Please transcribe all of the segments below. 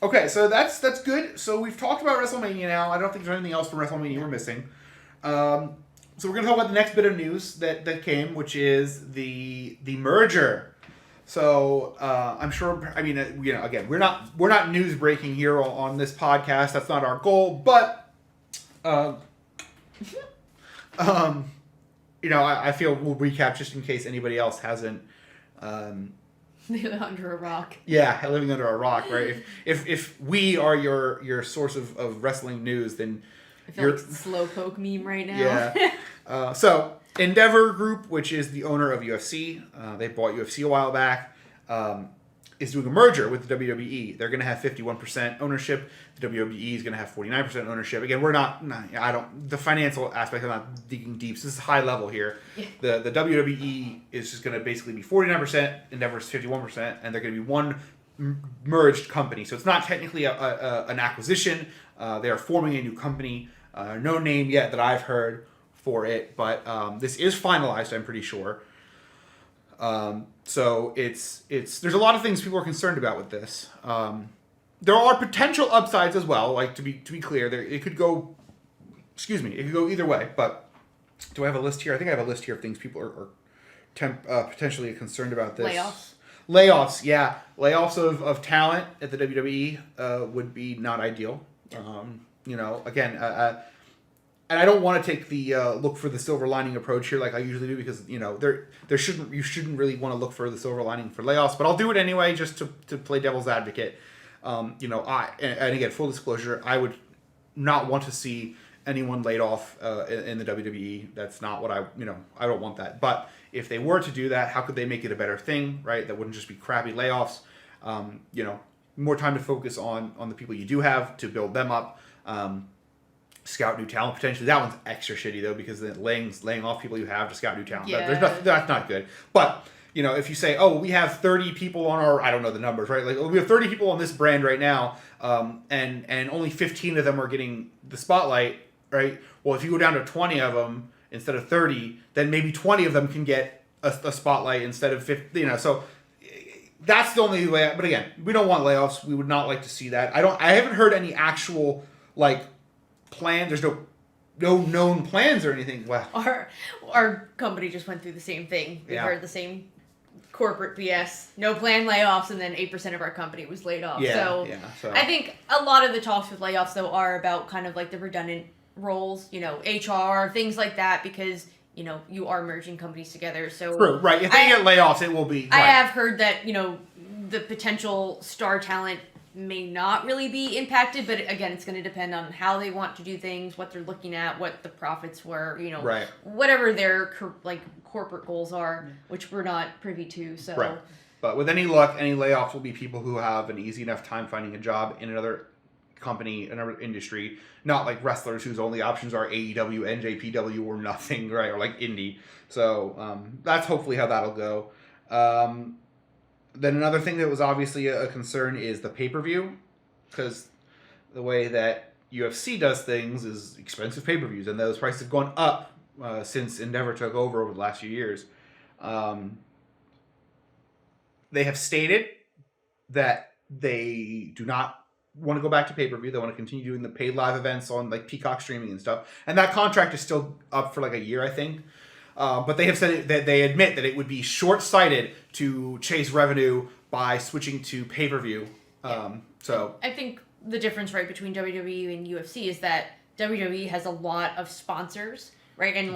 Okay, so that's good. So we've talked about WrestleMania now. I don't think there's anything else from WrestleMania we're missing. So we're going to talk about the next bit of news that came, which is the merger. So I'm sure. I mean, again, we're not news breaking here on this podcast. That's not our goal. But I feel we'll recap just in case anybody else hasn't. Living under a rock. Yeah, living under a rock, right? If we are your source of wrestling news, then I feel like slowpoke meme right now. Yeah. So Endeavor Group, which is the owner of UFC, they bought UFC a while back, is doing a merger with the WWE. They're going to have 51% ownership. The WWE is going to have 49% ownership. Again, the financial aspect, I'm not digging deep. So this is high level here. Yeah. The WWE is just going to basically be 49%, Endeavor is 51%, and they're going to be one merged company. So it's not technically an acquisition. They are forming a new company. No name yet that I've heard for it, but this is finalized, I'm pretty sure. So it's there's a lot of things people are concerned about with this. There are potential upsides as well. Like to be clear, it could go either way. But do I have a list here? I think I have a list here of things people are potentially concerned about this. Layoffs, yeah, layoffs of talent at the WWE would be not ideal. Again. And I don't want to take the look for the silver lining approach here like I usually do because you shouldn't really want to look for the silver lining for layoffs, but I'll do it anyway just to play devil's advocate. And again, full disclosure, I would not want to see anyone laid off in the WWE. That's not what I don't want that. But if they were to do that, how could they make it a better thing, right? That wouldn't just be crappy layoffs. More time to focus on the people you do have to build them up. Scout new talent potentially. That one's extra shitty though because then laying off people you have to scout new talent. Yeah. That's not good. But if you say, oh, we have 30 people on I don't know the numbers, right? Like we have 30 people on this brand right now, and only 15 of them are getting the spotlight, right? Well, if you go down to 20 of them instead of 30, then maybe 20 of them can get a spotlight instead of 50. So that's the only way. But again, we don't want layoffs. We would not like to see that. I haven't heard any actual plan. There's no known plans or anything. Wow. Our company just went through the same thing. We heard the same corporate BS. No planned layoffs, and then 8% of our company was laid off. So I think a lot of the talks with layoffs though are about kind of like the redundant roles, HR, things like that, because you are merging companies together. So true, right. If they get layoffs, it will be. Right. I have heard that the potential star talent may not really be impacted, but again, it's going to depend on how they want to do things, what they're looking at, what the profits were, right. Whatever their corporate goals are, which we're not privy to. So, right. But with any luck, any layoffs will be people who have an easy enough time finding a job in another company, another industry, not like wrestlers whose only options are AEW, NJPW, or nothing, right, or like indie. So that's hopefully how that'll go. Then another thing that was obviously a concern is the pay-per-view, because the way that UFC does things is expensive pay-per-views, and those prices have gone up since Endeavor took over the last few years. They have stated that they do not want to go back to pay-per-view. They want to continue doing the paid live events on Peacock streaming and stuff, and that contract is still up for a year, I think. But they have said that they admit that it would be short-sighted to chase revenue by switching to pay-per-view. So I think the difference, right, between WWE and UFC is that WWE has a lot of sponsors, right? And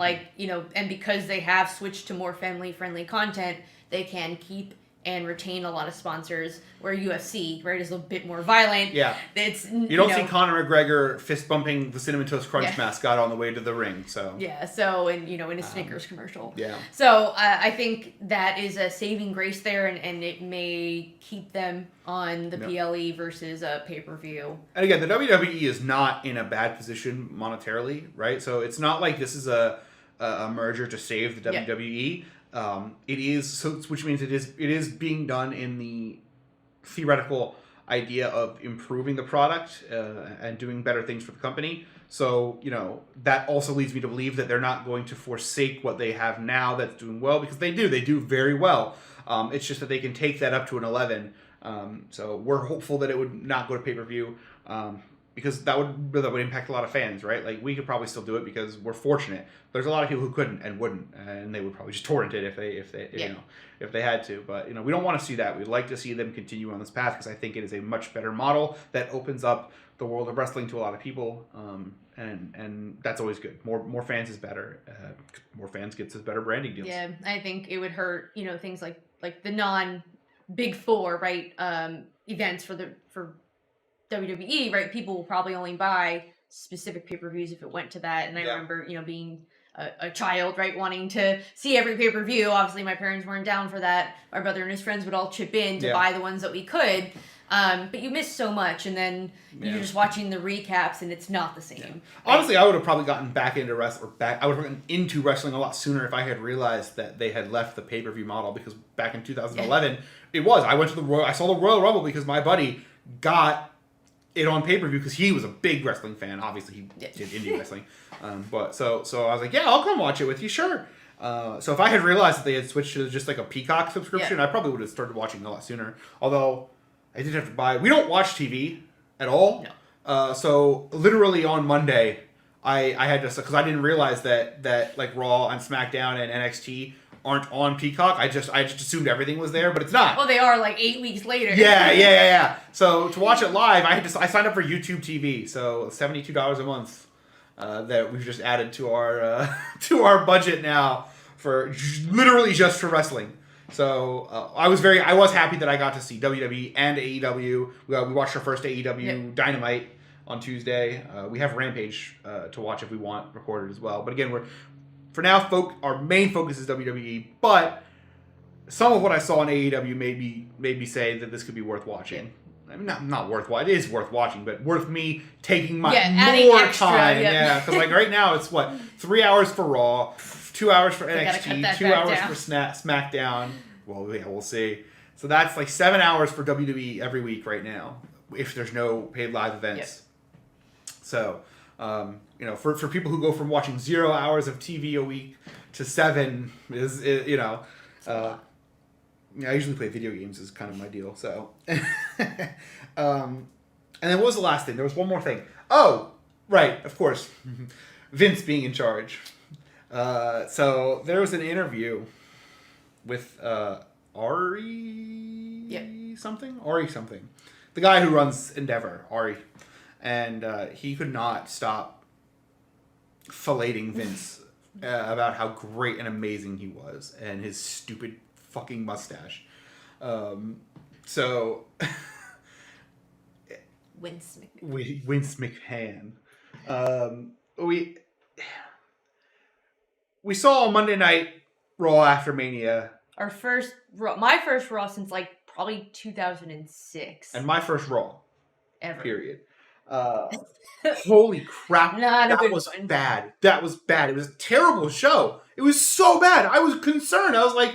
and because they have switched to more family-friendly content, they can keep and retain a lot of sponsors, where UFC, right, is a bit more violent. Yeah. You don't see Conor McGregor fist bumping the Cinnamon Toast Crunch mascot on the way to the ring. So in a Snickers commercial. Yeah. So I think that is a saving grace there, and it may keep them on the PLE versus a pay-per-view. And again, the WWE is not in a bad position monetarily, right? So it's not like this is a merger to save the WWE. It is, which means it is being done in the theoretical idea of improving the product and doing better things for the company. So, that also leads me to believe that they're not going to forsake what they have now that's doing well, because they do very well. It's just that they can take that up to an 11 So we're hopeful that it would not go to pay-per-view. Because that would impact a lot of fans, right? Like, we could probably still do it because we're fortunate. There's a lot of people who couldn't and wouldn't, and they would probably just torrent it if they had to. But we don't want to see that. We'd like to see them continue on this path because I think it is a much better model that opens up the world of wrestling to a lot of people, and that's always good. More fans is better. More fans gets us better branding deals. Yeah, I think it would hurt. Things like the non-Big Four, right? Events for WWE, right? People will probably only buy specific pay-per-views if it went to that. And I remember, being a child, right, wanting to see every pay-per-view. Obviously, my parents weren't down for that. My brother and his friends would all chip in to buy the ones that we could. But you miss so much, and then you're just watching the recaps, and it's not the same. Yeah. Honestly, I would have probably gotten back into wrestling, I would have gotten into wrestling a lot sooner if I had realized that they had left the pay-per-view model. Because back in 2011, it was. I went to I saw the Royal Rumble because my buddy got it on pay-per-view because he was a big wrestling fan. Obviously, he did indie wrestling. But so I was like, yeah, I'll come watch it with you, sure. So if I had realized that they had switched to just like a Peacock subscription, I probably would have started watching a lot sooner. Although I did have to buy. We don't watch TV at all. No. So literally on Monday, I had to, because I didn't realize that like Raw and SmackDown and NXT aren't on Peacock. I just assumed everything was there, but it's not. Well, they are like 8 weeks later. Yeah. So to watch it live, I signed up for YouTube TV. So $72 a month that we've just added to our budget now for literally just for wrestling. So I was happy that I got to see WWE and AEW. We watched our first AEW Dynamite on Tuesday. We have Rampage to watch if we want recorded as well. But again, for now, our main focus is WWE, but some of what I saw in AEW made me say that this could be worth watching. I mean, not worth watching. It is worth watching, but worth me taking more extra, time. Yeah, because like right now it's 3 hours for Raw, 2 hours for NXT, 2 hours for SmackDown. Well, yeah, we'll see. So that's like 7 hours for WWE every week right now, if there's no paid live events. So. For people who go from watching 0 hours of TV a week to 7 I usually play video games is kind of my deal. So, and then what was the last thing? There was one more thing. Oh, right, of course, Vince being in charge. So there was an interview with Ari something, the guy who runs Endeavor, Ari. And he could not stop filleting Vince about how great and amazing he was, and his stupid fucking mustache. So Vince McMahon. We saw on Monday Night Raw after Mania. My first Raw since like probably 2006. And my first Raw. Ever. Period. Holy crap. That was bad. That was bad. It was a terrible show. It was so bad. I was concerned. I was like,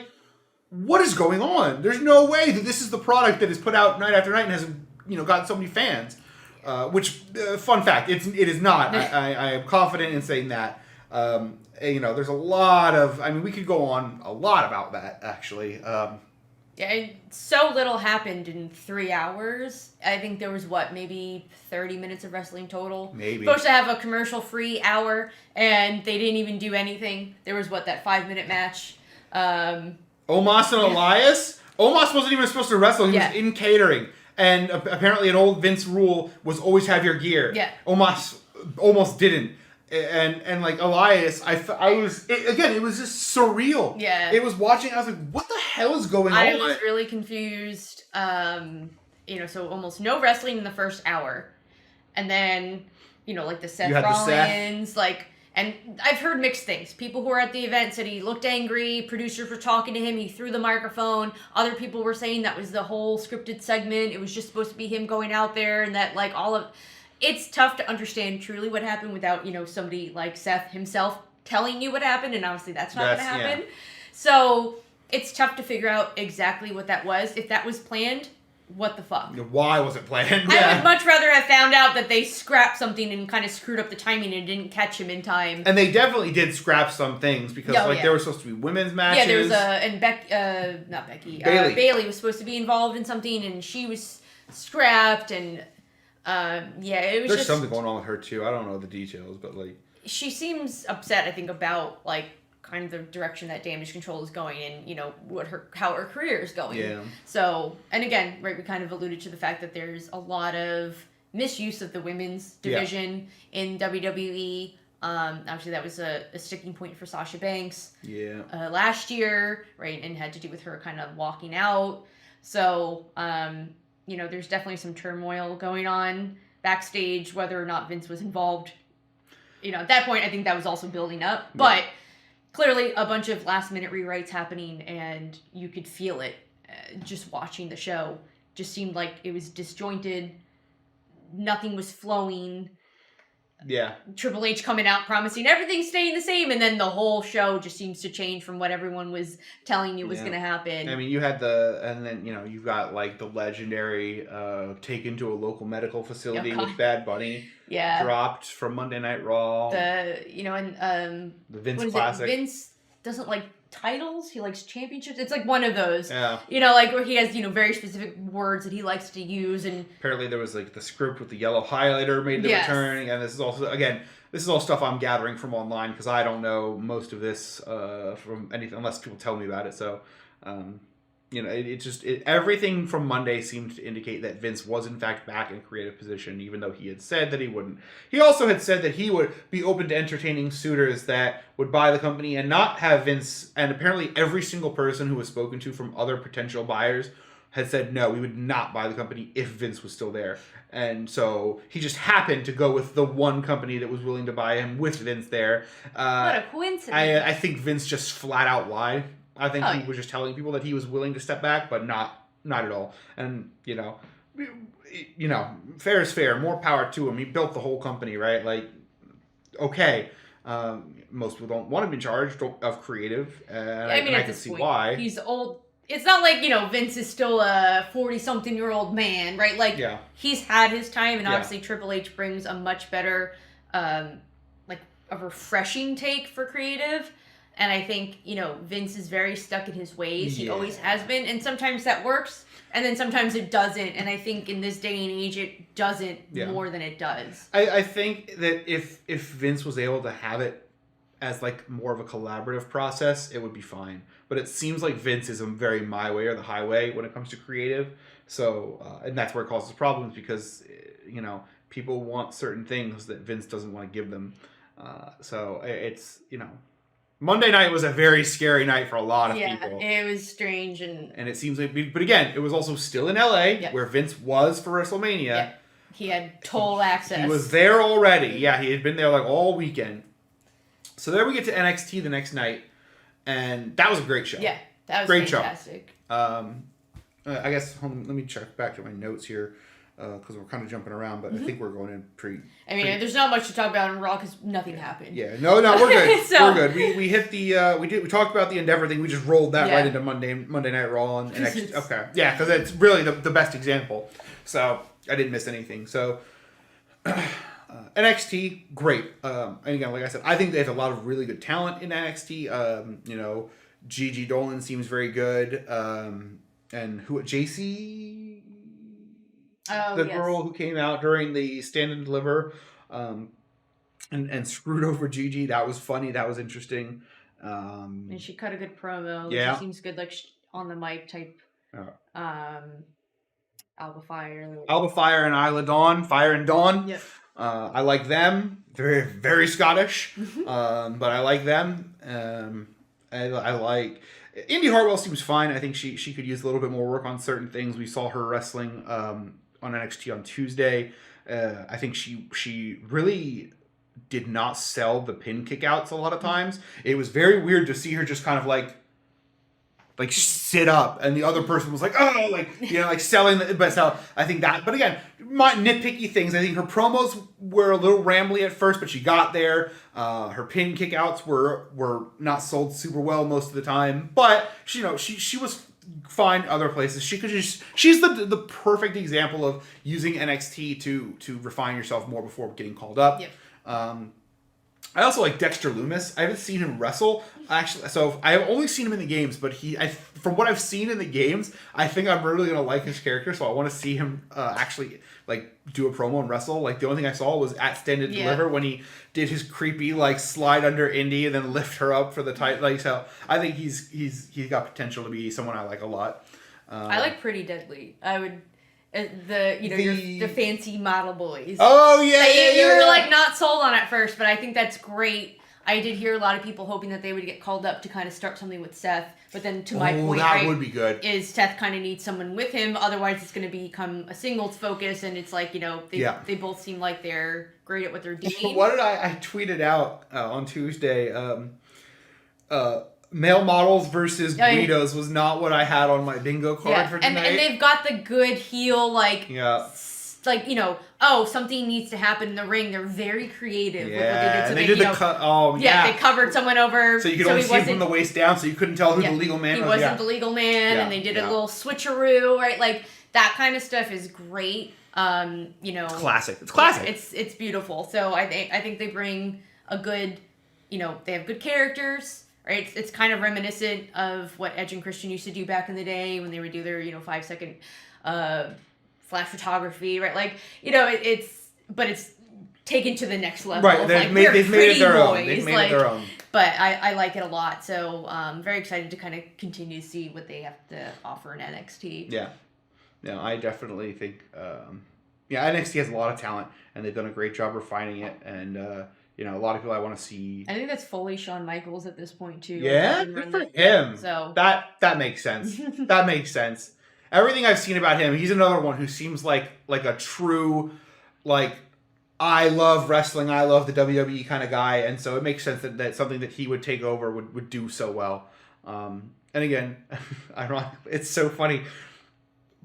what is going on? There's no way that this is the product that is put out night after night and hasn't, gotten so many fans. Fun fact, it is not. I am confident in saying that. There's a lot of, we could go on a lot about that, actually. And so little happened in 3 hours. I think there was, maybe 30 minutes of wrestling total? Maybe. Supposed to have a commercial-free hour, and they didn't even do anything. There was, that 5-minute match? Omos and Elias? Omos wasn't even supposed to wrestle. He was in catering. And apparently an old Vince rule was always have your gear. Yeah. Omos almost didn't. And like Elias, it was just surreal. Yeah. It was watching, I was like, what the hell is going on? I was really confused. So almost no wrestling in the first hour. And then, the Seth Rollins, and I've heard mixed things. People who were at the event said he looked angry. Producers were talking to him. He threw the microphone. Other people were saying that was the whole scripted segment. It was just supposed to be him going out there, and that it's tough to understand truly what happened without, somebody like Seth himself telling you what happened, and obviously that's not going to happen. Yeah. So it's tough to figure out exactly what that was. If that was planned, what the fuck? Why was it planned? I would much rather have found out that they scrapped something and kind of screwed up the timing and didn't catch him in time. And they definitely did scrap some things because there were supposed to be women's matches. Yeah, there was not Becky. Bailey was supposed to be involved in something and she was scrapped and it was There's something going on with her too. I don't know the details, but she seems upset, I think, about kind of the direction that Damage Control is going and, how her career is going. Yeah. So, and again, right, we kind of alluded to the fact that there's a lot of misuse of the women's division in WWE. Obviously, that was a sticking point for Sasha Banks last year, right, and had to do with her kind of walking out. So, there's definitely some turmoil going on backstage, whether or not Vince was involved. At that point, I think that was also building up. But clearly, a bunch of last-minute rewrites happening, and you could feel it just watching the show. Just seemed like it was disjointed. Nothing was flowing. Yeah. Triple H coming out promising everything staying the same, and then the whole show just seems to change from what everyone was telling you was going to happen. I mean, you had you've got the legendary taken to a local medical facility with Bad Bunny. Yeah. Dropped from Monday Night Raw. The Vince Classic. Vince doesn't like titles, he likes championships. It's one of those. Yeah. Where he has, very specific words that he likes to use, and apparently there was the script with the yellow highlighter made the return, and this is also, again, this is all stuff I'm gathering from online because I don't know most of this from anything unless people tell me about it. So everything from Monday seemed to indicate that Vince was in fact back in creative position, even though he had said that he wouldn't. He also had said that he would be open to entertaining suitors that would buy the company and not have Vince, and apparently every single person who was spoken to from other potential buyers had said, no, we would not buy the company if Vince was still there. And so he just happened to go with the one company that was willing to buy him with Vince there. What a coincidence. I think Vince just flat out lied. I think he was just telling people that he was willing to step back, but not at all. And, fair is fair. More power to him. He built the whole company, right? Okay. Most people don't want to be in charge of creative. And I can see why. He's old. It's not like, Vince is still a 40-something-year-old man, right? He's had his time, and obviously Triple H brings a much better, a refreshing take for creative. And I think, Vince is very stuck in his ways. He always has been. And sometimes that works. And then sometimes it doesn't. And I think in this day and age, it doesn't more than it does. I think that if Vince was able to have it as more of a collaborative process, it would be fine. But it seems like Vince is very my way or the highway when it comes to creative. So, and that's where it causes problems because, people want certain things that Vince doesn't want to give them. So it's, Monday night was a very scary night for a lot of people. Yeah, it was strange. And it seems but again, it was also still in LA where Vince was for WrestleMania. Yeah. He had total access. He was there already. Yeah, he had been there all weekend. So there we get to NXT the next night. And that was a great show. Yeah, that was great fantastic. Show. I guess, let me check back to my notes here. Because we're kind of jumping around, but I think we're going in pretty... there's not much to talk about in Raw because nothing happened. Yeah, no, we're good. We're good. We hit the... we talked about the Endeavor thing. We just rolled that right into Monday Night Raw and NXT. Okay. Yeah, because it's really the best example. So, I didn't miss anything. So, NXT, great. And again, like I said, I think they have a lot of really good talent in NXT. Gigi Dolan seems very good. And JC... girl who came out during the Stand and Deliver and screwed over Gigi. That was funny. That was interesting. And she cut a good promo. Yeah. She seems good, on the mic type. Alba Fire and Isla Dawn. Fire and Dawn. Yep. I like them. Very, very Scottish. But I like them. I like... Indy Hartwell seems fine. I think she could use a little bit more work on certain things. We saw her wrestling... on NXT on Tuesday. I think she really did not sell the pin kickouts a lot of times. It was very weird to see her just kind of sit up, and the other person was selling the but so I think that, but again, my nitpicky things. I think her promos were a little rambly at first, but she got there. Her pin kickouts were not sold super well most of the time, but she was find other places. She's the perfect example of using NXT to refine yourself more before getting called up. Yep. I also like Dexter Lumis. I haven't seen him wrestle actually, so I have only seen him in the games. But from what I've seen in the games, I think I'm really gonna like his character. So I want to see him actually like do a promo and wrestle. Like the only thing I saw was at Stand and Deliver when he did his creepy like slide under Indy and then lift her up for the title. Like, so I think he's got potential to be someone I like a lot. I like Pretty Deadly. I would. The fancy model boys. Oh yeah, you were like not sold on at first, but I think that's great. I did hear a lot of people hoping that they would get called up to kind of start something with Seth, but then to my point, that would be good. Is Seth kind of needs someone with him? Otherwise, it's going to become a singles focus, and it's like they both seem like they're great at what they're doing. What did I tweeted out on Tuesday? Male models versus Guidos was not what I had on my bingo card for tonight. And they've got the good heel, something needs to happen in the ring. They're very creative with what they did. So they did the cut. Oh, yeah. They covered someone over. So you could only see him from the waist down, so you couldn't tell who the legal man was. He wasn't the legal man, and they did a little switcheroo, right? Like, that kind of stuff is great. Classic. It's classic. It's beautiful. So I think they bring a good, they have good characters. Right, it's kind of reminiscent of what Edge and Christian used to do back in the day when they would do their 5-second flash photography, right? Like it's taken to the next level. Right, they've made it their own. They've made it their own. But I like it a lot, so I'm very excited to kind of continue to see what they have to offer in NXT. Yeah, I definitely think NXT has a lot of talent, and they've done a great job refining it, and. A lot of people I want to see. I think that's fully Shawn Michaels at this point too. Yeah, good for him. So that makes sense. That makes sense. Everything I've seen about him, he's another one who seems like a true, I love wrestling, I love the WWE kind of guy, and so it makes sense that something that he would take over would do so well. And again, it's so funny.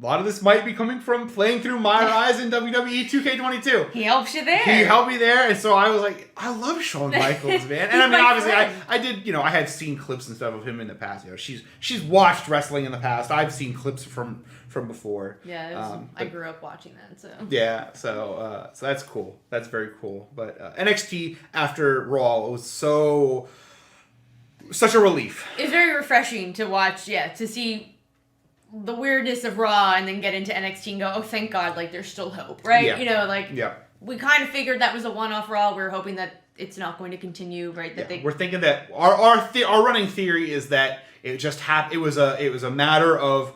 A lot of this might be coming from playing through my eyes in WWE 2K22. He helps you there. He helped me there, and so I was like, I love Shawn Michaels, man. And I mean, obviously, I did, I had seen clips and stuff of him in the past. She's watched wrestling in the past. I've seen clips from before. Yeah, I grew up watching that, so. Yeah, so that's cool. That's very cool. But NXT after Raw was such a relief. It's very refreshing to watch, to see the weirdness of Raw and then get into NXT and go, oh, thank God, there's still hope, right? Yeah. We kind of figured that was a one-off Raw. We were hoping that it's not going to continue, right? We're thinking that our running theory is that it just it was a matter of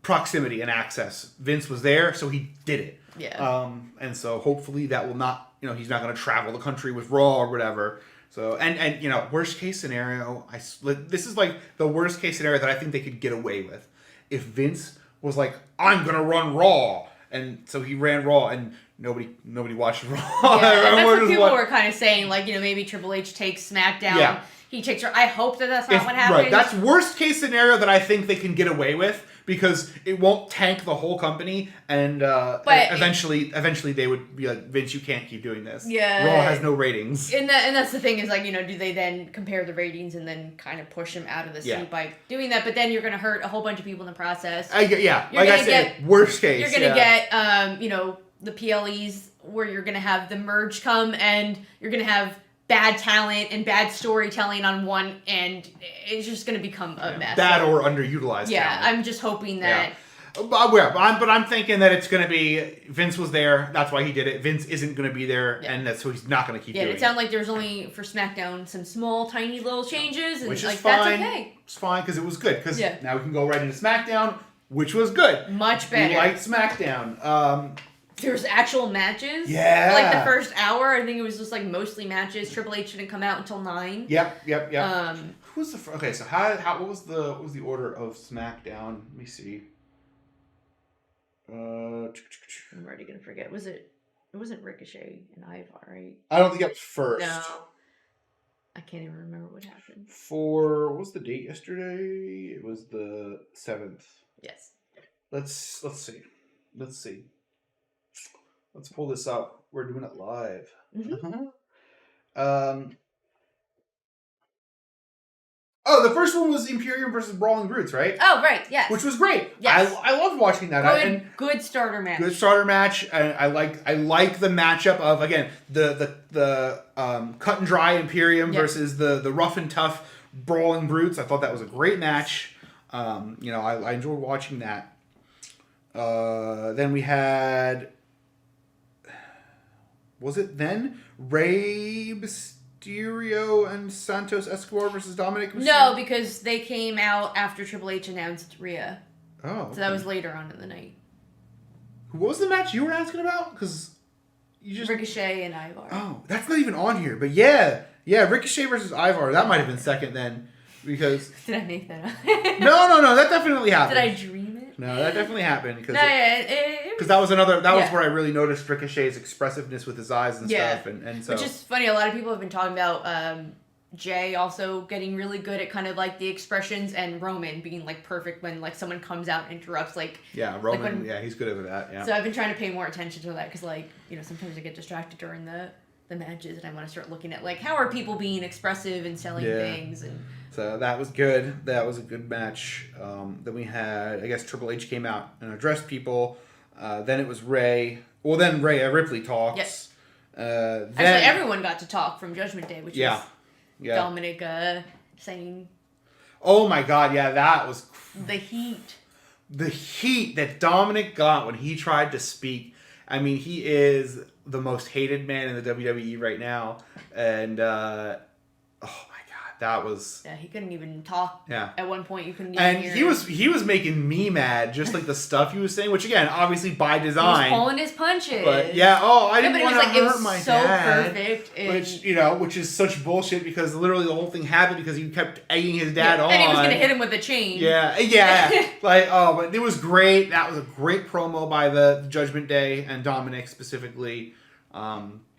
proximity and access. Vince was there, so he did it. Yeah. And so hopefully that will not, he's not going to travel the country with Raw or whatever. So, and worst case scenario, this is the worst case scenario that I think they could get away with. If Vince was like, I'm going to run Raw. And so he ran Raw and nobody watched Raw. Yeah, that's what people were kind of saying. Maybe Triple H takes SmackDown. Yeah. He takes her. I hope that's not what happens. Right. That's worst case scenario that I think they can get away with because it won't tank the whole company. And eventually they would be like, Vince, you can't keep doing this. Yeah. Raw has no ratings. And that's the thing is do they then compare the ratings and then kind of push him out of the seat by doing that? But then you're going to hurt a whole bunch of people in the process. Worst case. You're going to get, the PLEs where you're going to have the merge come and you're going to have bad talent and bad storytelling on one end. It's just going to become a mess. Bad or underutilized talent. I'm just hoping that... Yeah. But I'm thinking that it's going to be... Vince was there. That's why he did it. Vince isn't going to be there, and so he's not going to keep doing it. Yeah, it sounded like there's only, for SmackDown, some small, tiny little changes. And which is fine. That's okay. It's fine, because it was good. Because now we can go right into SmackDown, which was good. Much better. We liked SmackDown. There's actual matches. Yeah. For the first hour, I think it was just mostly matches. Triple H didn't come out until 9. Yep. Who's the okay? So what was the order of SmackDown? Let me see. I'm already gonna forget. It wasn't Ricochet and Ivar, right? I don't think that was first. No. I can't even remember what happened. What was the date yesterday? It was the 7th. Yes. Let's see. Let's pull this up. We're doing it live. Mm-hmm. Oh, the first one was Imperium versus Brawling Brutes, right? Oh, right, yes. Which was great. Yes. I loved watching that. Good starter match. Good starter match. And I like the matchup of, again, the cut and dry Imperium versus the rough and tough Brawling Brutes. I thought that was a great match. I enjoyed watching that. Then we had... Was it then? Rey Mysterio and Santos Escobar versus Dominic Mysterio? No, because they came out after Triple H announced Rhea. Oh. Okay. So that was later on in the night. What was the match you were asking about? Because you just... Ricochet and Ivar. Oh, that's not even on here. But yeah, Ricochet versus Ivar. That might have been second then. Because... Did I make that up? No, that definitely happened. Did I dream it? No, that definitely happened. Because that was where I really noticed Ricochet's expressiveness with his eyes and stuff. And so... Which is funny. A lot of people have been talking about Jay also getting really good at kind of like the expressions, and Roman being like perfect when like someone comes out and interrupts. Like Roman, he's good at that. Yeah. So I've been trying to pay more attention to that because sometimes I get distracted during the matches, and I want to start looking at like how are people being expressive and selling things. And so that was good. That was a good match. Then we had, I guess, Triple H came out and addressed people. Then it was Rey. Well, then Ripley talks. Yes. Then actually, everyone got to talk from Judgment Day, which is Dominic saying, "Oh my God, yeah, that was the heat." The heat that Dominic got when he tried to speak. I mean, he is the most hated man in the WWE right now, and oh my God, that was he couldn't even talk. Yeah. At one point, you couldn't even hear. And he was making me mad, just like the stuff he was saying, which again, obviously by design. He was pulling his punches. But I didn't want to hurt my dad. Perfect. Which is such bullshit because literally the whole thing happened because he kept egging his dad on. And he was going to hit him with a chain. Yeah. But it was great. That was a great promo by the Judgment Day and Dominic specifically.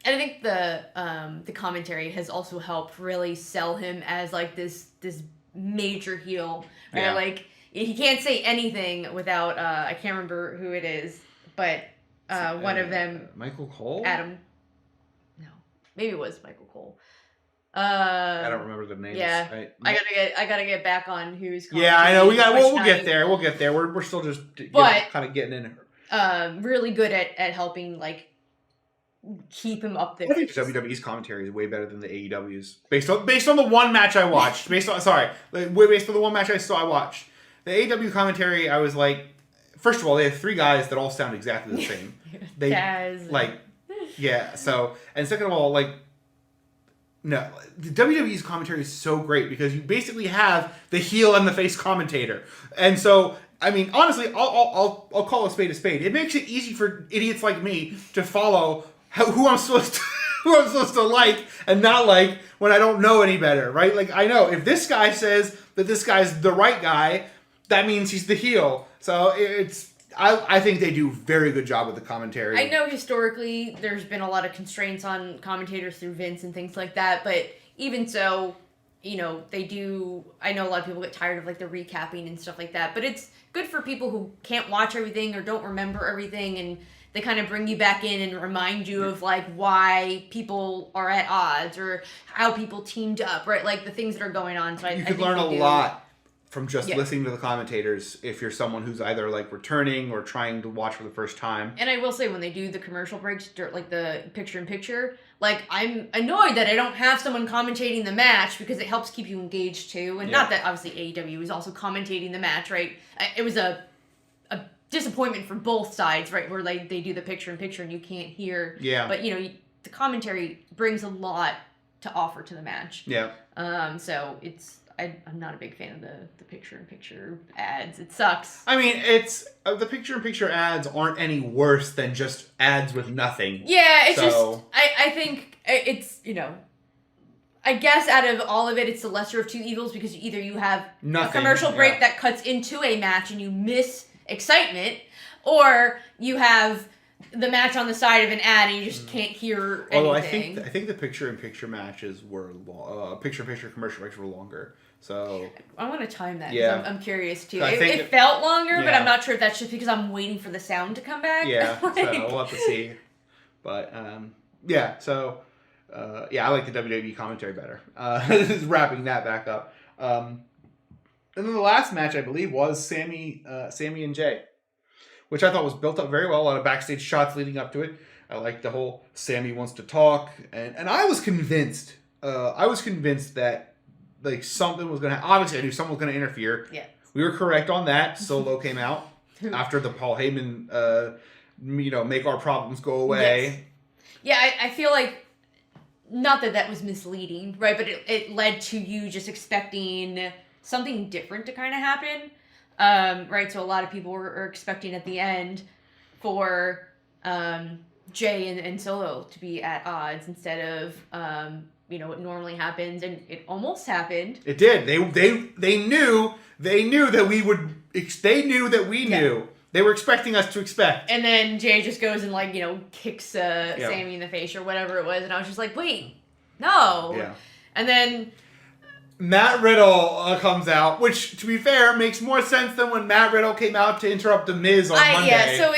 And I think the commentary has also helped really sell him as like this major heel. Right? Yeah. Like he can't say anything without I can't remember who it is, but one of them, Michael Cole? Adam. No. Maybe it was Michael Cole. I don't remember the names. Yeah. I gotta get back on who's Yeah, I know. We'll get there. We'll get there. We're still just kind of getting in it. Really good at helping like keep him up there. I think WWE's commentary is way better than the AEW's. Based on the one match I watched. Based on the one match I watched. The AEW commentary, I was like, first of all, they have three guys that all sound exactly the same. They So, and second of all, no, the WWE's commentary is so great because you basically have the heel and the face commentator, and so. I mean, honestly, I'll call a spade a spade. It makes it easy for idiots like me to follow who I'm supposed to like and not like when I don't know any better, right? Like, I know if this guy says that this guy's the right guy, that means he's the heel. So I think they do a very good job with the commentary. I know historically there's been a lot of constraints on commentators through Vince and things like that, but even so, they do. I know a lot of people get tired of like the recapping and stuff like that, but it's good for people who can't watch everything or don't remember everything, and they kind of bring you back in and remind you of like why people are at odds or how people teamed up, right? Like the things that are going on. So you could learn a lot from just listening to the commentators if you're someone who's either like returning or trying to watch for the first time. And I will say when they do the commercial breaks, like the picture-in-picture, like I'm annoyed that I don't have someone commentating the match because it helps keep you engaged too. And not that obviously AEW is also commentating the match, right? It was a disappointment for both sides, right? Where they do the picture-in-picture and you can't hear. Yeah. But the commentary brings a lot to offer to the match. Yeah. So I'm not a big fan of the picture-in-picture ads. It sucks. I mean, it's the picture-in-picture ads aren't any worse than just ads with nothing. Yeah, it's just I think it's I guess out of all of it, it's the lesser of two evils because either you have a commercial break that cuts into a match and you miss excitement, or you have the match on the side of an ad and you just can't hear anything. Although I think the picture-in-picture matches were picture-in-picture commercial breaks were longer. So I want to time that. Yeah, I'm curious too. It felt longer, but I'm not sure if that's just because I'm waiting for the sound to come back. Yeah, so we'll have to see. But I like the WWE commentary better. Just wrapping that back up. And then the last match, I believe, was Sammy and Jay, which I thought was built up very well. A lot of backstage shots leading up to it. I liked the whole Sammy wants to talk, and I was convinced. That like something was gonna. Obviously, I knew someone was gonna interfere. Yeah, we were correct on that. Solo came out after the Paul Heyman, make our problems go away. Yes. Yeah, I feel like not that was misleading, right? But it led to you just expecting something different to kind of happen, right? So a lot of people were expecting at the end for Jay and Solo to be at odds instead of what normally happens, and it almost happened. It did. They knew that we would. They knew that we knew. Yeah. They were expecting us to expect. And then Jay just goes and kicks Sammy in the face or whatever it was, and I was just like, wait, no. Yeah. And then Matt Riddle comes out, which, to be fair, makes more sense than when Matt Riddle came out to interrupt The Miz on Monday. Yeah, so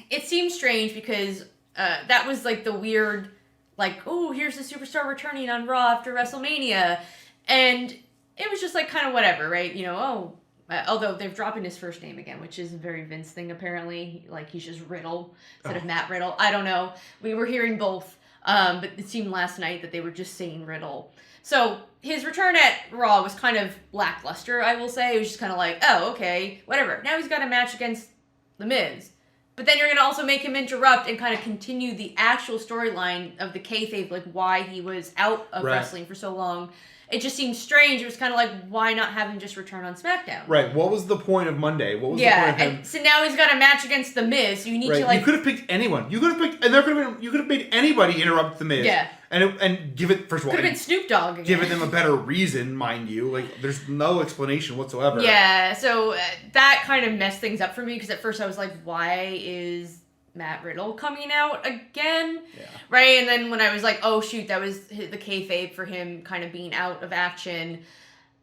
it seems strange because that was like the weird, here's the superstar returning on Raw after WrestleMania. And it was just kind of whatever, right? Although they're dropping his first name again, which is a very Vince thing apparently. He's just Riddle instead of Matt Riddle. I don't know. We were hearing both, but it seemed last night that they were just saying Riddle. So his return at Raw was kind of lackluster, I will say. It was just kind of oh, okay, whatever. Now he's got a match against The Miz. But then you're going to also make him interrupt and kind of continue the actual storyline of the kayfabe, why he was out of wrestling for so long. It just seemed strange. It was kind of why not have him just return on SmackDown? Right. What was the point of Monday? What was the point of him? And so now he's got a match against The Miz. So you need to You could have picked anyone. You could have picked, and you could have made anybody interrupt The Miz. Yeah. And give it, first of all, could have been Snoop Dogg again. Giving them a better reason, mind you. There's no explanation whatsoever. Yeah. So that kind of messed things up for me because at first I was like, why is Matt Riddle coming out again? Yeah. Right? And then when I was like, oh shoot, that was the kayfabe for him kind of being out of action.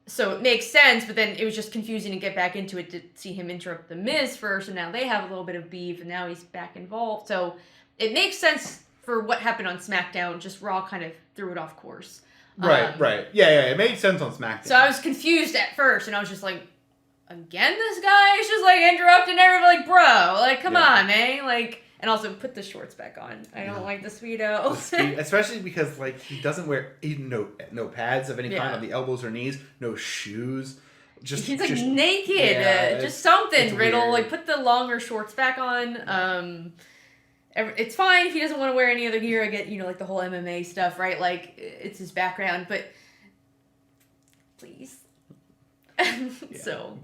So it makes sense, but then it was just confusing to get back into it to see him interrupt The Miz first, and now they have a little bit of beef, and now he's back involved. So it makes sense for what happened on SmackDown, just Raw kind of threw it off course. Right. Yeah, it made sense on SmackDown. So I was confused at first, and I was just like, again, this guy is just interrupting everybody, bro, come on, man, and also put the shorts back on. I don't like the Speedo. Especially because, he doesn't wear no pads of any kind on the elbows or knees, no shoes. He's naked. Yeah, just something, Riddle. Weird. Put the longer shorts back on. It's fine if he doesn't want to wear any other gear. I get, the whole MMA stuff, right? It's his background, but please. So.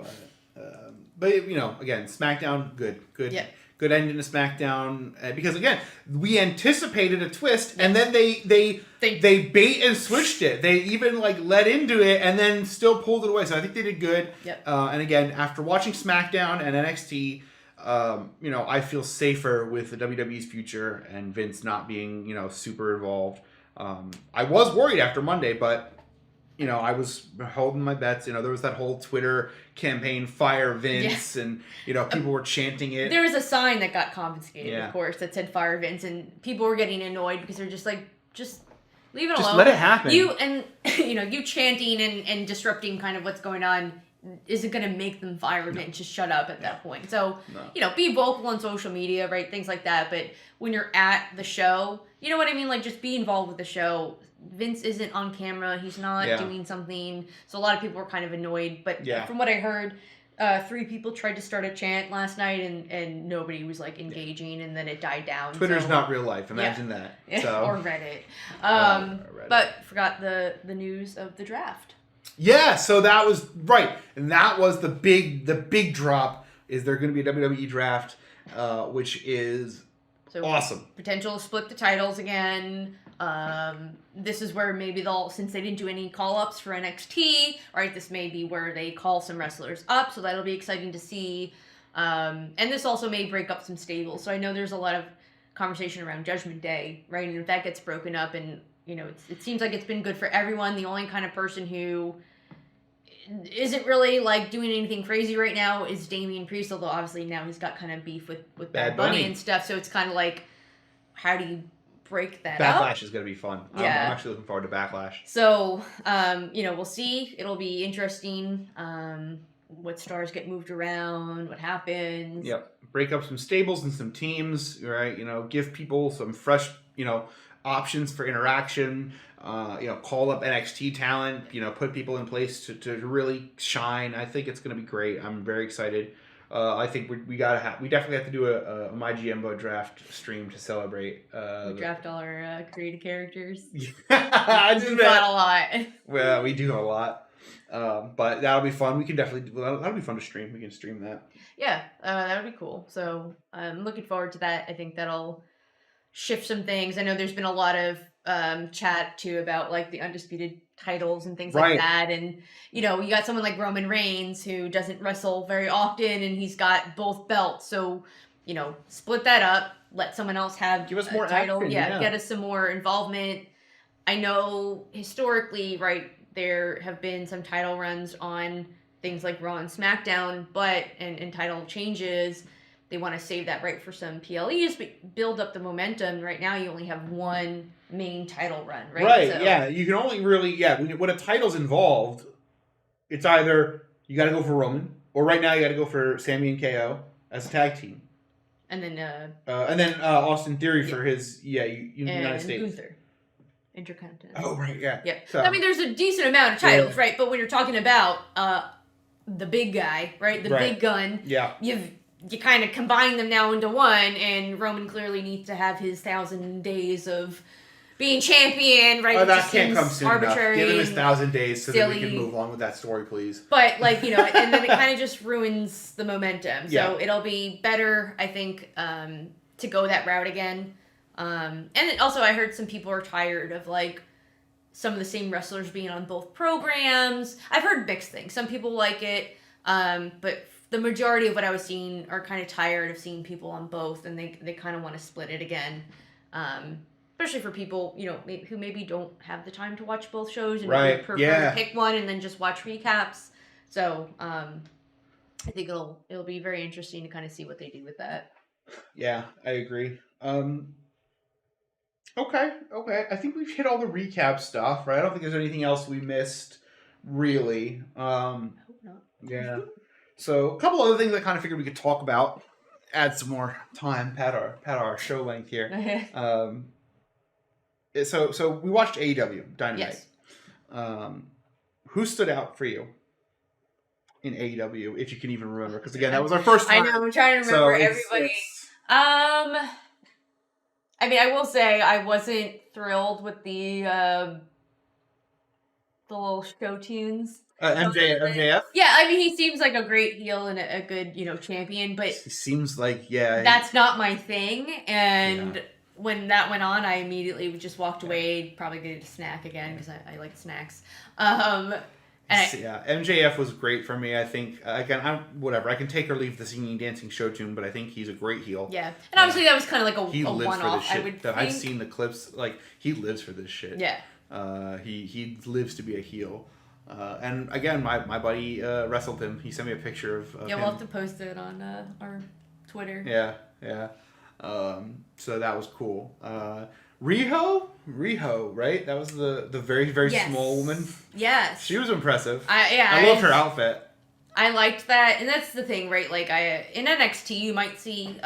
But again, SmackDown, good. Yeah. Good ending to SmackDown because again, we anticipated a twist, and then they bait and switched it. They even led into it and then still pulled it away. So I think they did good. Yep. And again, after watching SmackDown and NXT, I feel safer with the WWE's future and Vince not being super involved. I was worried after Monday, but I was holding my bets. There was that whole Twitter campaign, Fire Vince, and, people were chanting it. There was a sign that got confiscated, of course, that said Fire Vince, and people were getting annoyed because they're just just leave it alone. Just let it happen. You chanting and disrupting kind of what's going on isn't going to make them fire Vince. Just shut up at that point. So, be vocal on social media, right? Things like that. But when you're at the show, you know what I mean? Just be involved with the show. Vince isn't on camera. He's not doing something. So a lot of people were kind of annoyed. But from what I heard, 3 people tried to start a chant last night and nobody was engaging, and then it died down. Twitter's not real life. Imagine that. So. Or Reddit. Reddit. But forgot the news of the draft. Yeah, so that was right. And that was the big drop is there going to be a WWE draft, which is awesome. Potential to split the titles again. This is where maybe since they didn't do any call-ups for NXT, right, this may be where they call some wrestlers up, so that'll be exciting to see. And this also may break up some stables. So I know there's a lot of conversation around Judgment Day, right, and if that gets broken up and, it seems like it's been good for everyone. The only kind of person who isn't really doing anything crazy right now is Damian Priest, although obviously now he's got kind of beef with Bad Bunny and stuff, so it's kind of how do you break that Backlash is going to be fun. Yeah. I'm actually looking forward to Backlash. So, we'll see. It'll be interesting. What stars get moved around, what happens. Yep. Break up some stables and some teams, right? Give people some fresh, options for interaction. Call up NXT talent. Put people in place to really shine. I think it's going to be great. I'm very excited. I think we definitely have to do a My GMO draft stream to celebrate. We draft all our creative characters. I do that a lot. Well, we do a lot. But that'll be fun. We can definitely that'll be fun to stream. We can stream that. Yeah, that would be cool. So I'm looking forward to that. I think that'll shift some things. I know there's been a lot of chat too about like the undisputed titles and things like that. And you got someone like Roman Reigns who doesn't wrestle very often, and he's got both belts. So split that up. Let someone else have give us more title. Action, yeah, get us some more involvement. I know historically, right, there have been some title runs on things like Raw and SmackDown, but and title changes, they want to save that right for some PLEs, but build up the momentum. Right now, you only have one main title run, right? Right, so, yeah. You can only really, when a title's involved, it's either you got to go for Roman, or right now you got to go for Sami and KO as a tag team. And then Austin Theory for his, United States. Gunther. Intercontinental. Oh, right, yeah. Yeah. So, I mean, there's a decent amount of titles, right? But when you're talking about the big guy, right? The big gun. Yeah. You kind of combine them now into one, and Roman clearly needs to have his 1,000 days of being champion, right? Oh, that can't come soon arbitrary enough. Give him his 1,000 days so silly. that we can move on with that story, please. But, and then it kind of just ruins the momentum. So it'll be better, I think, to go that route again. And also I heard some people are tired of, some of the same wrestlers being on both programs. I've heard mixed things. Some people like it, but the majority of what I was seeing are kind of tired of seeing people on both, and they kind of want to split it again. Especially for people, who maybe don't have the time to watch both shows and prefer to pick one and then just watch recaps. So I think it'll be very interesting to kind of see what they do with that. Yeah, I agree. Okay. I think we've hit all the recap stuff, right? I don't think there's anything else we missed, really. I hope not. Yeah. So a couple other things I kind of figured we could talk about. Add some more time, pat our show length here. So we watched AEW Dynamite. Yes. Who stood out for you in AEW, if you can even remember? Because again, that was our first time. I know, I'm trying to remember everybody. I mean, I will say I wasn't thrilled with the little show tunes. MJF? Yeah, I mean, he seems like a great heel and a good, champion, but... He seems like, that's not my thing, and when that went on, I immediately just walked away, probably get a snack again, because I like snacks. MJF was great for me. I think I can take or leave the singing, dancing show tune, but I think he's a great heel. Yeah, and obviously that was kind of like he a lives one-off. For this shit. I've seen the clips. Like, he lives for this shit. Yeah. He lives to be a heel. And again, my buddy wrestled him. He sent me a picture of we'll have to post it on our Twitter. Yeah. So that was cool. Riho, right? That was the very, very small woman. Yes. She was impressive. I loved her outfit. I liked that, and that's the thing, right? Like, in NXT, you might see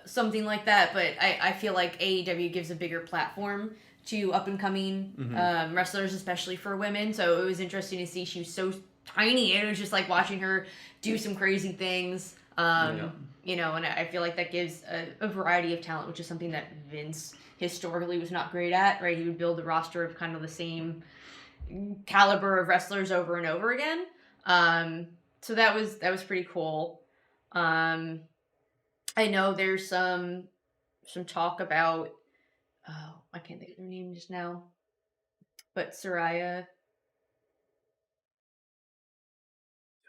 something like that, but I feel like AEW gives a bigger platform to up-and-coming wrestlers, especially for women, so it was interesting to see she was so tiny, and it was just like watching her do some crazy things, and I feel like that gives a variety of talent, which is something that Vince historically was not great at, right? He would build a roster of kind of the same caliber of wrestlers over and over again. So that was pretty cool. I know there's some talk about, I can't think of her name just now, but Saraya.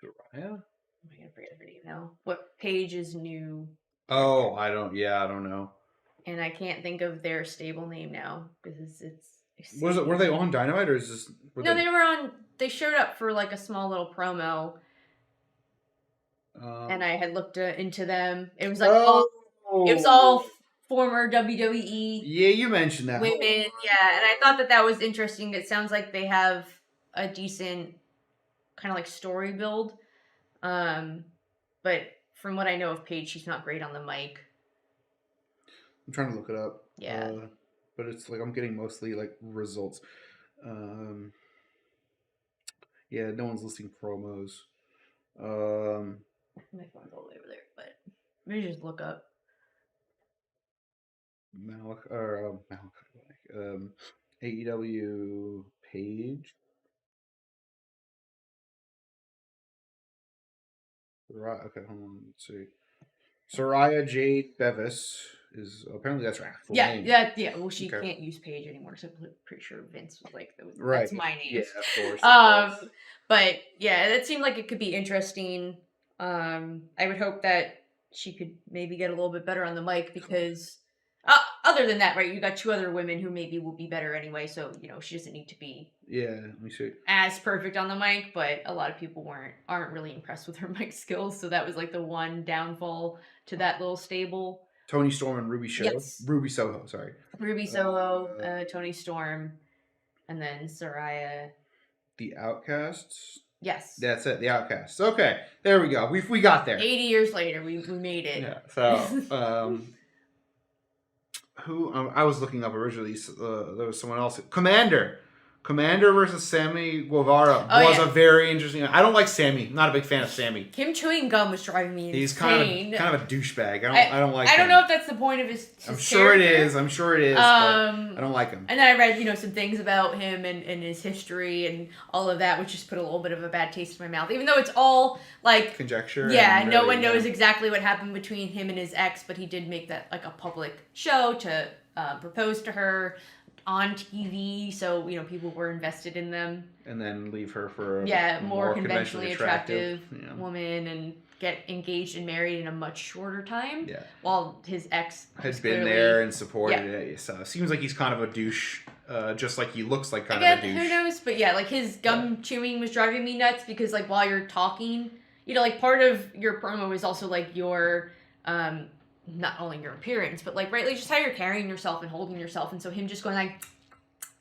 Saraya? I'm gonna forget her name now. What Paige is new? Oh, I don't know. And I can't think of their stable name now because it's. Were they on Dynamite or is this? They were on. They showed up for like a small little promo. And I had looked into them. It was like it was all former WWE. Yeah, you mentioned that. Women, yeah, and I thought that was interesting. It sounds like they have a decent kind of like story build. But from what I know of Paige, she's not great on the mic. I'm trying to look it up. Yeah. But it's like I'm getting mostly like results. Yeah, no one's listing promos. My phone's all the way over there, but maybe just look up AEW page. Right. Okay, hold on. Let's see. Soraya Jade Bevis is apparently that's her actual name. Yeah. Well, she can't use Paige anymore, so I'm pretty sure Vince was like, right. "That's my name." Yeah, of course. But yeah, it seemed like it could be interesting. I would hope that she could maybe get a little bit better on the mic because, other than that, right, you got two other women who maybe will be better anyway. So she doesn't need to be. Yeah, let me see. As perfect on the mic, but a lot of people aren't really impressed with her mic skills. So that was like the one downfall to that little stable. Tony Storm and Ruby Soho. Yes. Ruby Soho, sorry. Ruby Soho, Tony Storm, and then Soraya. The Outcasts. Yes. That's it. The Outcasts. Okay, there we go. We got there. 80 years later, we made it. Yeah. So, who I was looking up originally. There was someone else. Commander versus Sammy Guevara was a very interesting. I don't like Sammy. Not a big fan of Sammy. Him chewing gum was driving me insane. He's kind of a douchebag. I don't like him. I don't know if that's the point of his I'm sure character. it is. I'm sure it is. But I don't like him. And then I read, some things about him and his history and all of that, which just put a little bit of a bad taste in my mouth. Even though it's all like conjecture. Yeah, no one knows exactly what happened between him and his ex, but he did make that like a public show to propose to her on TV, so people were invested in them. And then leave her for a more conventionally attractive woman and get engaged and married in a much shorter time. Yeah. While his ex had been there and supported it. So it seems like he's kind of a douche, just like he looks like kind of a douche. Who knows? But yeah, like his gum chewing was driving me nuts because like while you're talking, like part of your promo is also like your not only your appearance, but like just how you're carrying yourself and holding yourself. And so him just going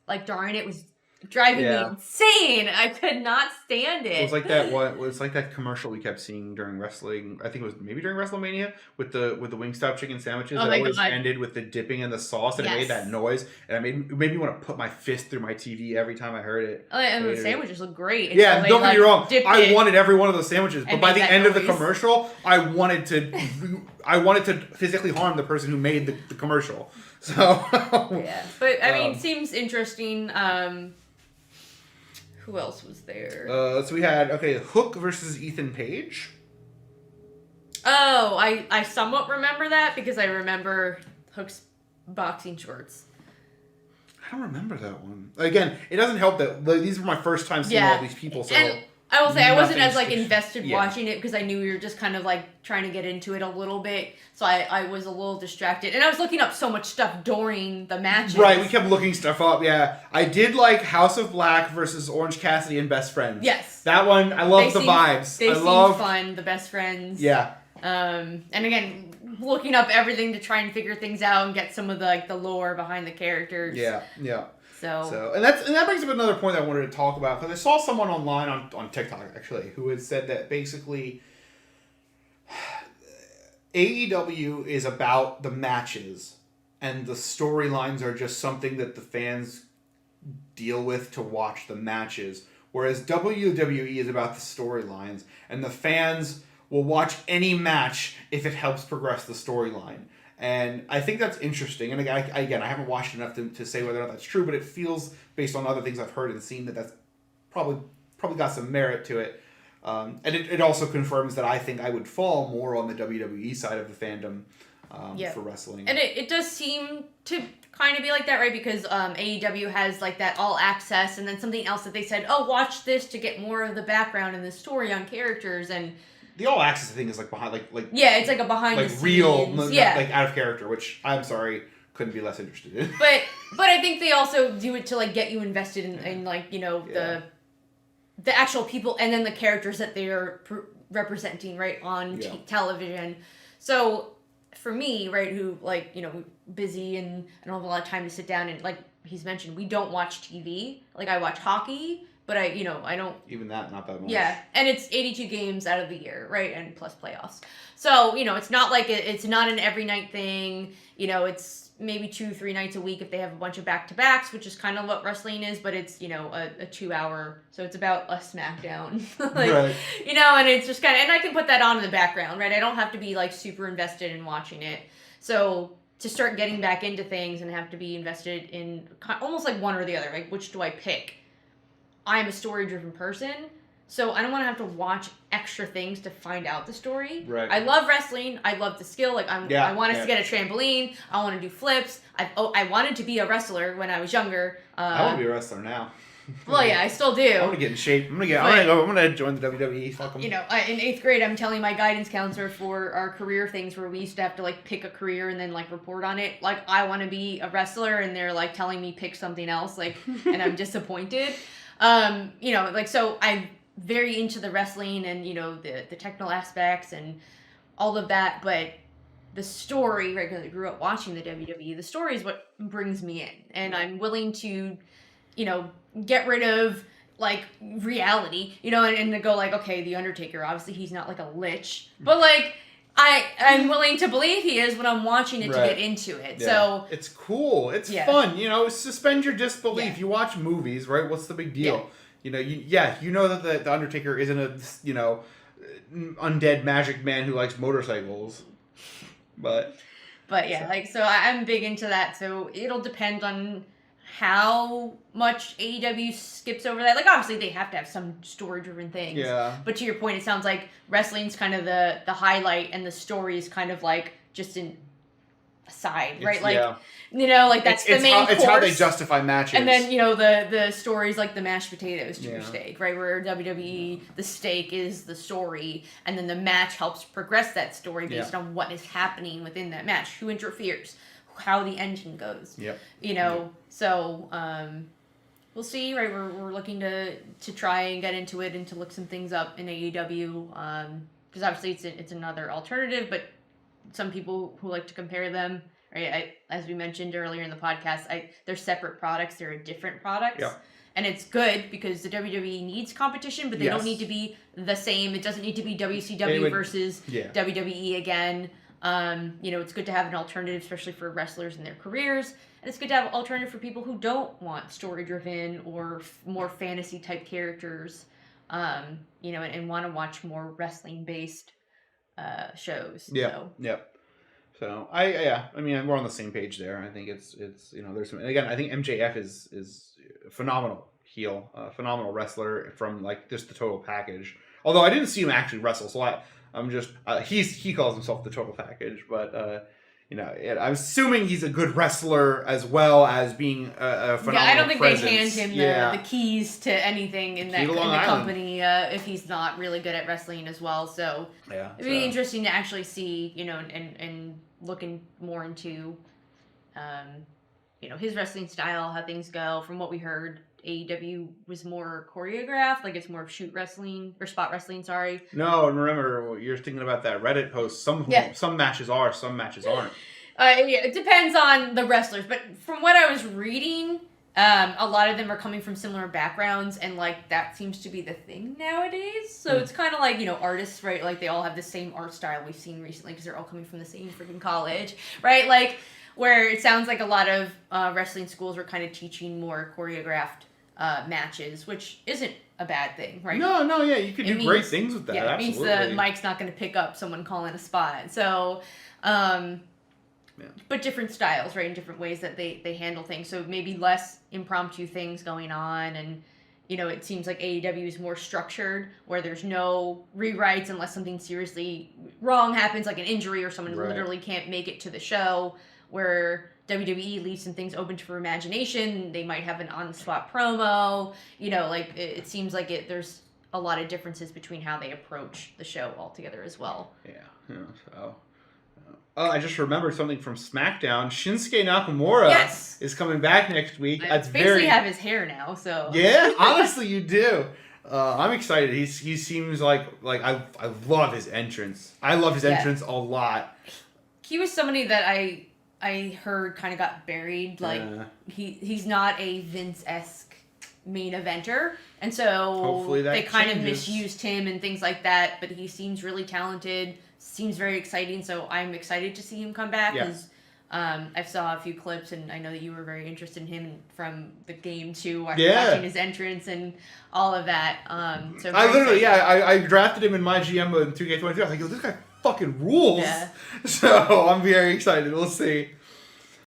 like darn it was driving me insane. I could not stand it. It was like that. It was like that commercial we kept seeing during wrestling. I think it was maybe during WrestleMania with the Wingstop chicken sandwiches. That always ended with the dipping in the sauce, and it made that noise, and it made me want to put my fist through my TV every time I heard it. Oh, and the sandwiches look great. Yeah, don't get me wrong. I wanted every one of those sandwiches, but by the end of the commercial, I wanted to physically harm the person who made the commercial. So yeah, but I mean, seems interesting. Who else was there? So we had Hook versus Ethan Page. Oh, I somewhat remember that because I remember Hook's boxing shorts. I don't remember that one. Again, it doesn't help that these were my first time seeing all these people. So. And I will say I wasn't as invested watching it because I knew we were just kind of trying to get into it a little bit. So I was a little distracted. And I was looking up so much stuff during the matches. Right, we kept looking stuff up, yeah. I did like House of Black versus Orange Cassidy and Best Friends. Yes. That one, I love the vibes. They seemed fun, the Best Friends. Yeah. And again, looking up everything to try and figure things out and get some of the lore behind the characters. Yeah. So and that brings up another point that I wanted to talk about because I saw someone online on TikTok actually who had said that basically AEW is about the matches and the storylines are just something that the fans deal with to watch the matches, whereas WWE is about the storylines and the fans will watch any match if it helps progress the storyline. And I think that's interesting. And again, I haven't watched enough to say whether or not that's true, but it feels, based on other things I've heard and seen, that's probably got some merit to it. And it also confirms that I think I would fall more on the WWE side of the fandom for wrestling. And it does seem to kind of be like that, right? Because AEW has that all access, and then something else that they said, oh, watch this to get more of the background and the story on characters. And the all access thing is behind yeah, it's a behind the scenes, real out of character, which I'm sorry couldn't be less interested in. But I think they also do it to get you invested in the actual people and then the characters that they are representing right on television. So for me, right, who, like, you know, busy and I don't have a lot of time to sit down and, like he's mentioned, we don't watch TV. Like, I watch hockey, but I don't... Even that, not that much. Yeah, and it's 82 games out of the year, right, and plus playoffs. So, you know, it's not like it's not an every night thing. You know, it's maybe 2-3 nights a week if they have a bunch of back-to-backs, which is kind of what wrestling is, but it's, you know, a 2-hour, so it's about a SmackDown. Like, right. You know, and it's just kind of, and I can put that on in the background, right? I don't have to be, like, super invested in watching it. So to start getting back into things and have to be invested in almost like one or the other, like, which do I pick? I'm a story-driven person, so I don't want to have to watch extra things to find out the story. Right. I love wrestling. I love the skill. Like, I wanted to get a trampoline. I want to do flips. I wanted to be a wrestler when I was younger. I want to be a wrestler now. Well, yeah, I still do. I want to get in shape. I'm gonna join the WWE. Fuck 'em. You know, in 8th grade, I'm telling my guidance counselor for our career things where we used to have to, like, pick a career and then, like, report on it. Like, I want to be a wrestler, and they're, like, telling me pick something else, like, and I'm disappointed. You know, like, so I'm very into the wrestling and, you know, the technical aspects and all of that, but the story, right, because I grew up watching the WWE, the story is what brings me in, and I'm willing to, you know, get rid of, like, reality, you know, and to go, like, okay, The Undertaker, obviously he's not, like, a lich, but, like, I'm willing to believe he is when I'm watching it to get into it. Yeah. So it's cool. It's fun. You know, suspend your disbelief. Yeah. You watch movies, right? What's the big deal? Yeah. You know that the Undertaker isn't a, you know, undead magic man who likes motorcycles. But yeah, like, so I'm big into that. So it'll depend on how much AEW skips over that. Like, obviously they have to have some story-driven things. Yeah. But to your point, it sounds like wrestling's kind of the highlight, and the story is kind of like just an aside, right? Like, you know, like that's the main course. It's how they justify matches. And then, you know, the stories like the mashed potatoes to your steak, right? Where WWE, the steak is the story, and then the match helps progress that story based on what is happening within that match. Who interferes? How the engine goes. Yep. You know, so we'll see, right? We're looking to try and get into it and to look some things up in AEW, because obviously it's another alternative, but some people who like to compare them, right? As we mentioned earlier in the podcast, they're separate products. They're a different product. Yeah. And it's good because the WWE needs competition, but they don't need to be the same. It doesn't need to be WCW versus WWE again. You know, it's good to have an alternative, especially for wrestlers in their careers. And it's good to have an alternative for people who don't want story-driven or more fantasy-type characters, you know, and want to watch more wrestling-based shows. Yeah, so. Yep. So, I mean, we're on the same page there. I think it's you know, there's some... And again, I think MJF is a phenomenal heel, phenomenal wrestler from, like, just the total package. Although I didn't see him actually wrestle, so I'm just he calls himself the total package, but you know, I'm assuming he's a good wrestler as well as being a phenomenal. Yeah, I don't think they hand him the keys to anything in the company if he's not really good at wrestling as well. So it'd be interesting to actually see, you know, and looking more into, you know, his wrestling style, how things go. From what we heard, AEW was more choreographed, like it's more shoot wrestling or spot wrestling. Sorry. No, and remember you're thinking about that Reddit post. Some matches are, some matches aren't. It depends on the wrestlers, but from what I was reading, a lot of them are coming from similar backgrounds, and like that seems to be the thing nowadays. So it's kind of like, you know, artists, right? Like they all have the same art style we've seen recently because they're all coming from the same freaking college, right? Like where it sounds like a lot of wrestling schools are kind of teaching more choreographed matches, which isn't a bad thing, right? No, yeah, you could do great things with that. Yeah, it absolutely. means the mic's not going to pick up someone calling a spot. So, but different styles, right, in different ways that they handle things. So maybe less impromptu things going on, and you know, it seems like AEW is more structured, where there's no rewrites unless something seriously wrong happens, like an injury or someone literally can't make it to the show. Where WWE leaves some things open to imagination. They might have an on-the-spot promo. You know, like, it seems like there's a lot of differences between how they approach the show altogether as well. Yeah. So, I just remembered something from SmackDown. Shinsuke Nakamura is coming back next week. I basically have his hair now, so... Yeah? Honestly, you do. I'm excited. He seems like I love his entrance. I love his entrance a lot. he was somebody that I heard kind of got buried. Like he's not a Vince-esque main eventer, and so they kind of misused him and things like that. But he seems really talented. Seems very exciting. So I'm excited to see him come back because. I saw a few clips, and I know that you were very interested in him from the game too, watching his entrance and all of that. So I literally, I drafted him in my GM in 2K23. I was like, yo, this guy fucking rules. Yeah. So I'm very excited. We'll see.